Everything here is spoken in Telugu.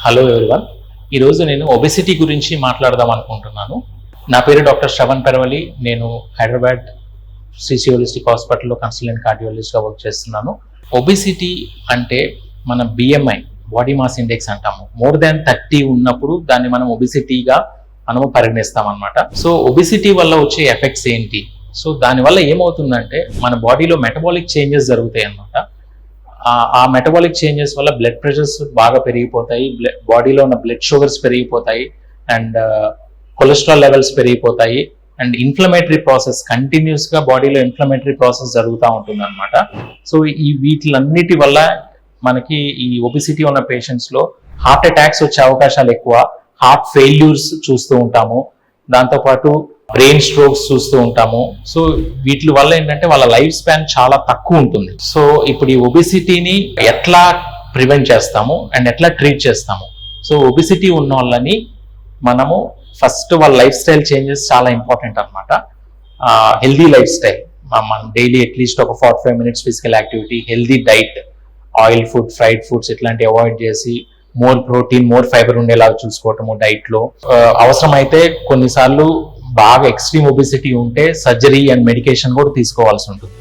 Hello everyone. ఈరోజు నేను ఒబెసిటీ గురించి మాట్లాడదాం అనుకుంటున్నాను. నా పేరు డాక్టర్ శ్రవణ్ పెరవలి. నేను హైదరాబాద్ సిసి హోలిస్టిక్ హాస్పిటల్లో కన్సల్టెంట్ కార్డియాలజిస్ట్గా వర్క్ చేస్తున్నాను. ఒబెసిటీ అంటే మన బిఎంఐ, బాడీ మాస్ ఇండెక్స్ అంటాము. మోర్ దాన్ 30 ఉన్నప్పుడు దాన్ని మనం ఒబెసిటీగా మనము పరిగణిస్తాం అనమాట. సో ఒబెసిటీ వల్ల వచ్చే ఎఫెక్ట్స్ ఏంటి? సో దానివల్ల ఏమవుతుందంటే మన బాడీలో మెటబాలిక్ చేంజెస్ జరుగుతాయి అన్నమాట. ఆ మెటబాలిక్ చేంజెస్ వల్ల బ్లడ్ ప్రెషర్స్ బాగా పెరిగిపోతాయి, బాడీలో ఉన్న బ్లడ్ షుగర్స్ పెరిగిపోతాయి, అండ్ కొలెస్ట్రాల్ లెవెల్స్ పెరిగిపోతాయి, అండ్ ఇన్ఫ్లమేటరీ ప్రాసెస్ కంటిన్యూస్గా బాడీలో ఇన్ఫ్లమేటరీ ప్రాసెస్ జరుగుతూ ఉంటుంది అనమాట. సో వీటిలన్నిటి వల్ల మనకి ఈ ఒబెసిటీ ఉన్న పేషెంట్స్లో హార్ట్ అటాక్స్ వచ్చే అవకాశాలు ఎక్కువ, హార్ట్ ఫెయిల్యూర్స్ చూస్తూ ఉంటాము, దాంతోపాటు బ్రెయిన్ స్ట్రోక్స్ చూస్తూ ఉంటాము. సో వీటి వల్ల ఏంటంటే వాళ్ళ లైఫ్ స్పాన్ చాలా తక్కువ ఉంటుంది. సో ఇప్పుడు ఈ ఒబెసిటీని ఎట్లా ప్రివెంట్ చేస్తాము అండ్ ఎట్లా ట్రీట్ చేస్తాము? సో ఒబెసిటీ ఉన్న వాళ్ళని మనము ఫస్ట్ వాళ్ళ లైఫ్ స్టైల్ చేంజెస్ చాలా ఇంపార్టెంట్ అనమాట. హెల్దీ లైఫ్ స్టైల్, మనం డైలీ అట్లీస్ట్ ఒక 45 minutes physical activity, healthy diet, oil food, fried foods ఇట్లాంటివి అవాయిడ్ చేసి మోర్ ప్రోటీన్, మోర్ ఫైబర్ ఉండేలాగా చూసుకోవటము డైట్లో. అవసరమైతే కొన్నిసార్లు బాగా ఎక్స్ట్రీమ్ ఒబెసిటీ ఉంటే సర్జరీ అండ్ మెడికేషన్ కూడా తీసుకోవాల్సి ఉంటుంది.